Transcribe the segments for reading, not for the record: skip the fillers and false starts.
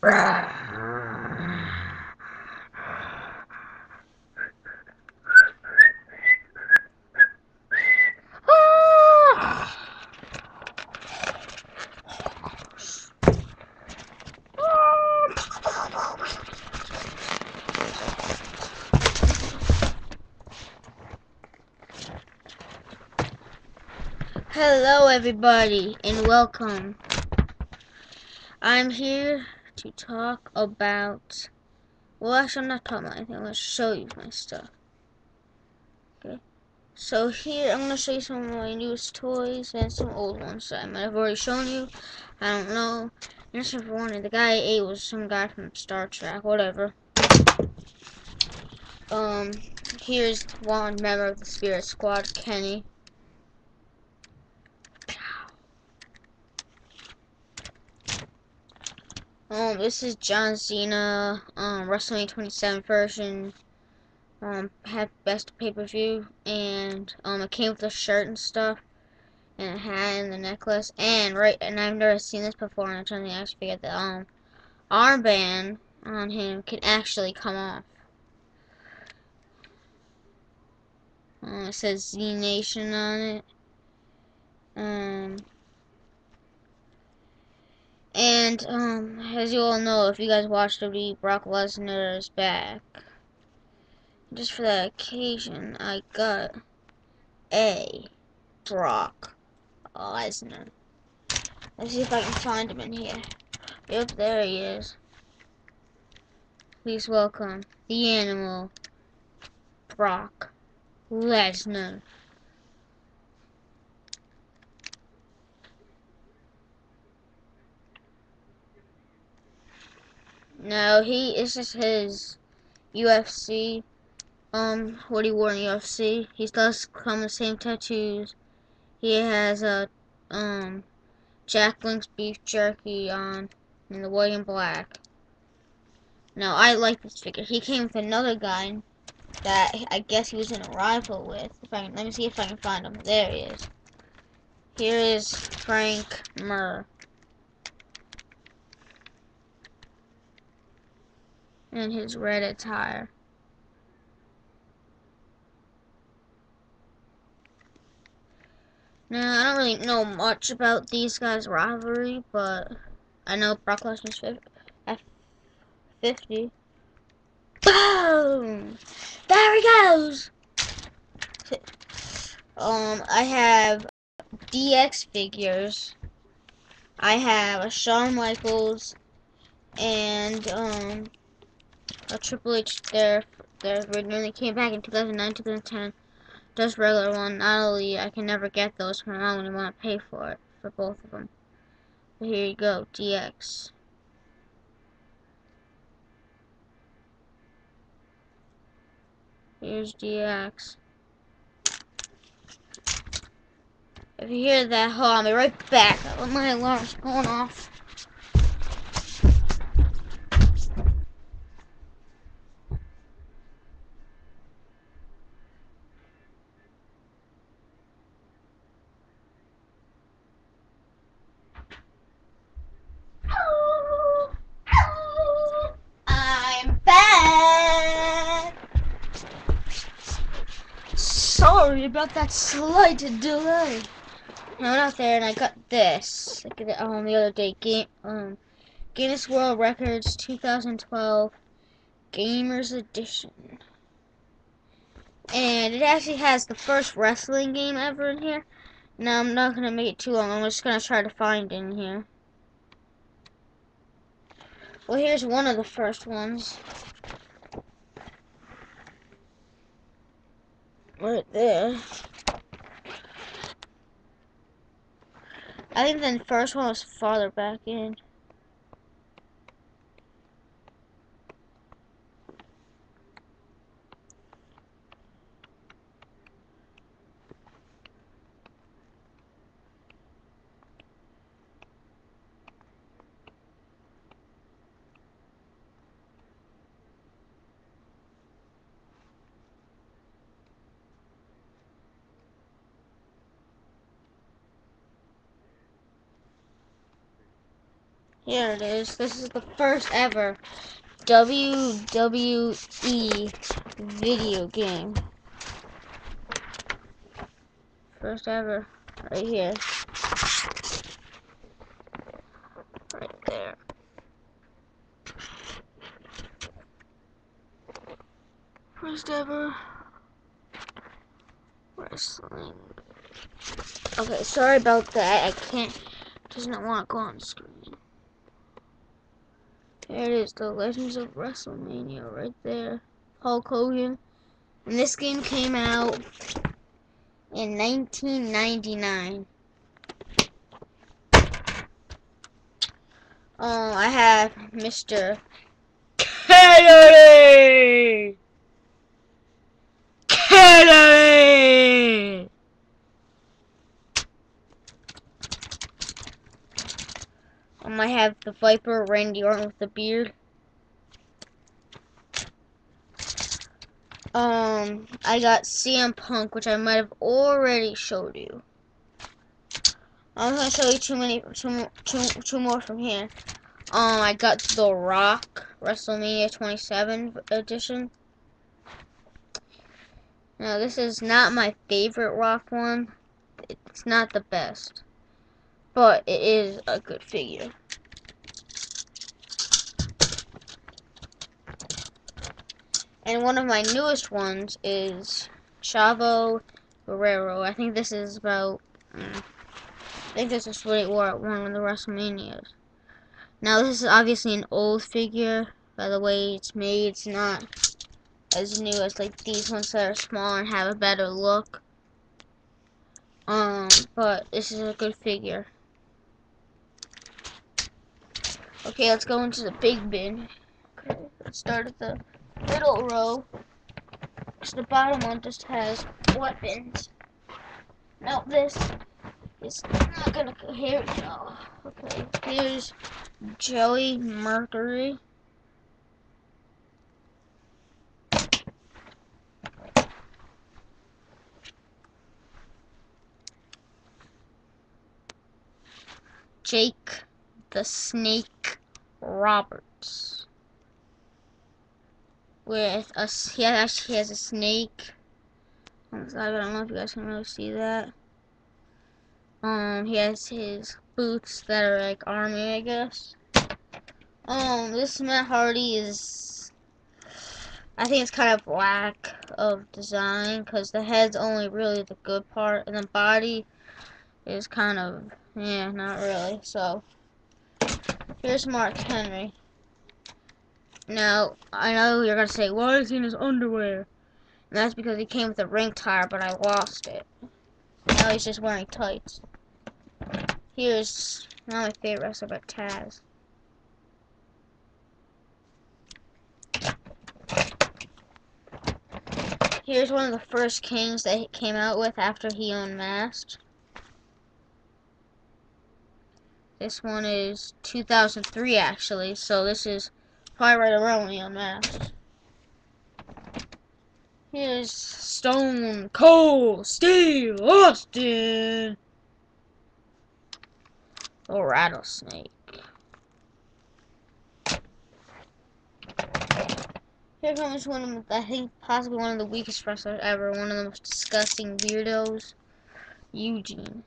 Hello everybody and welcome. I'm here to talk about, well actually I'm not talking about anything, I'm going to show you my stuff. Okay, so here I'm going to show you some of my newest toys and some old ones that I might have already shown you. I don't know. Just for warning, the guy I ate was some guy from Star Trek, whatever. Here's one member of the Spirit Squad, Kenny. This is John Cena, WrestleMania 27 version, had best pay-per-view, and, it came with a shirt and stuff, and a hat and the necklace, and I've never seen this before, and I'm trying to actually figure out the, armband on him can actually come off. It says Z Nation on it, and, as you all know, if you guys watched WWE, Brock Lesnar is back. Just for that occasion, I got a Brock Lesnar. Let's see if I can find him in here. Yep, there he is. Please welcome the animal, Brock Lesnar. No, it's just his UFC, what he wore in UFC. He does come with the same tattoos. He has a, Jack Link's beef jerky on, in the white and black. Now, I like this figure. He came with another guy that I guess he was in a rival with. Let me see if I can find him. There he is. Here is Frank Mir. In his red attire. Now, I don't really know much about these guys' rivalry, but I know Brock Lesnar's at 50. Boom! There he goes! I have DX figures. I have a Shawn Michaels and, a Triple H there originally came back in 2009, 2010. Just regular one. Not only I can never get those from my mom when you want to pay for it for both of them. But here you go, DX. Here's DX. If you hear that, hold on, I'll be right back. My alarm's going off. I'm back. Sorry about that slight delay. I went out there and I got this. I got it the other day. Guinness World Records 2012 Gamers Edition. And it actually has the first wrestling game ever in here. Now, I'm not going to make it too long. I'm just going to try to find it in here. Well, here's one of the first ones. Right there. I think the first one was farther back in. Here it is. This is the first ever WWE video game. First ever. Right here. Right there. First ever wrestling. Okay, sorry about that. I can't. Does not want to go on screen. There it is, the Legends of WrestleMania, right there. Hulk Hogan. And this game came out in 1999. I have Mr. Kennedy! Kennedy! I have the Viper, Randy Orton with the beard. I got CM Punk, which I might have already showed you. I'm gonna show you two more from here. I got The Rock, WrestleMania 27 edition. Now, this is not my favorite Rock one. It's not the best, but it is a good figure. And one of my newest ones is Chavo Guerrero. I think this is about, I think this is what he wore at one of the WrestleManias. Now, this is obviously an old figure. By the way it's made, it's not as new as like these ones that are smaller and have a better look. But this is a good figure. Okay, let's go into the big bin. Okay, let's start at the middle row. So the bottom one just has weapons. Now this is not gonna. Here we go. Okay, here's Joey Mercury. Jake the Snake Roberts. With us, he actually has a snake. I don't know if you guys can really see that. He has his boots that are like army, I guess. This Matt Hardy is, I think it's kind of lack of design, because the head's only really the good part, and the body is kind of, yeah, not really. So, here's Mark Henry. Now, I know you're going to say, why is he in his underwear? And that's because he came with a ring tire, but I lost it. Now he's just wearing tights. Here's not my favorite wrestler, but Taz. Here's one of the first Kings that he came out with after he unmasked. This one is 2003 actually, so this is probably right around when he unmasked. Here's Stone Cold Steve Austin. Oh, Rattlesnake. Here comes one of them, I think possibly one of the weakest wrestlers ever, one of the most disgusting weirdos, Eugene.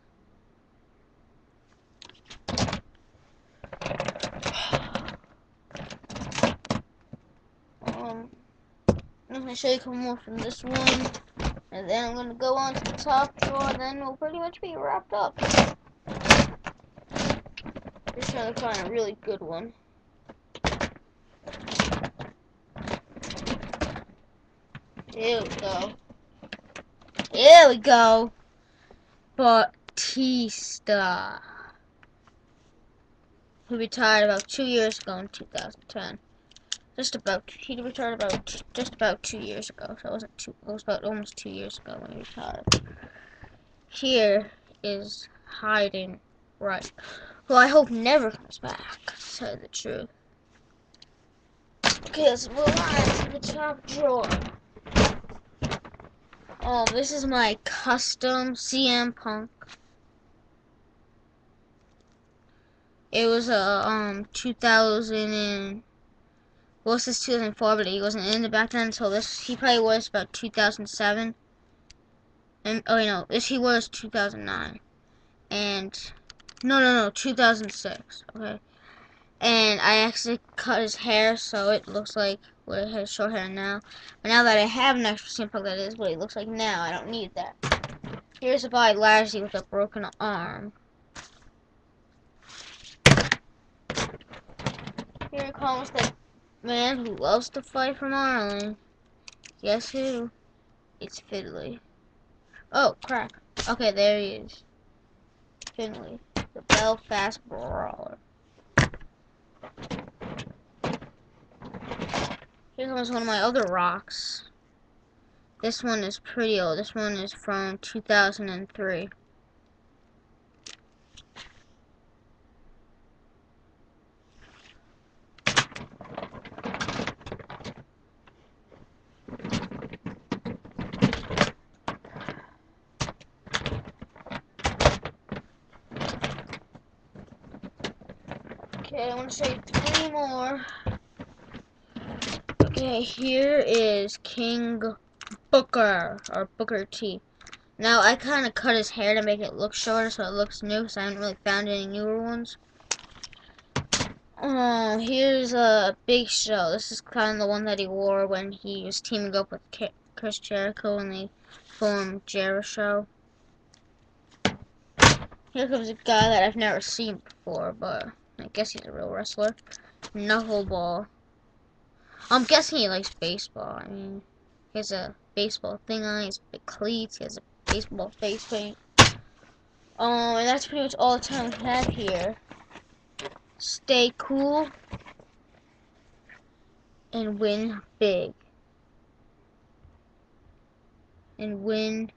I'm going to show you a couple more from this one, and then I'm going to go on to the top drawer, and then we'll pretty much be wrapped up. Just trying to find a really good one. Here we go. Here we go. Batista. He retired about 2 years ago in 2010. He retired about just about 2 years ago. So it was about almost 2 years ago when he retired. Here is hiding right. Well, I hope never comes back, to tell you the truth. Okay, let's move on to the top drawer. Oh, this is my custom CM Punk. It was a 2000 and well, this is 2004, but he wasn't in it back then. So this he probably was about 2007. And oh no, this he was 2009. And no, 2006. Okay. And I actually cut his hair so it looks like what it has short hair now. But now that I have an extra skin plug, that is what he looks like now. I don't need that. Here's a Bobby Lashley with a broken arm. Here comes the man who loves to fight from Ireland. Guess who? It's Finley. Oh, crap. Okay, there he is. Finley, the Belfast Brawler. Here comes one of my other rocks. This one is pretty old. This one is from 2003. Okay, I want to show you 3 more. Okay, here is King Booker, or Booker T. Now, I kind of cut his hair to make it look shorter so it looks new, because I haven't really found any newer ones. Here's a Big Show. This is kind of the one that he wore when he was teaming up with Chris Jericho and they formed Jericho. Here comes a guy that I've never seen before, but I guess he's a real wrestler. Knuckleball. I'm guessing he likes baseball. I mean, he has a baseball thing on, he has big cleats, he has a baseball face paint. And that's pretty much all the time we have here. Stay cool and win big. And win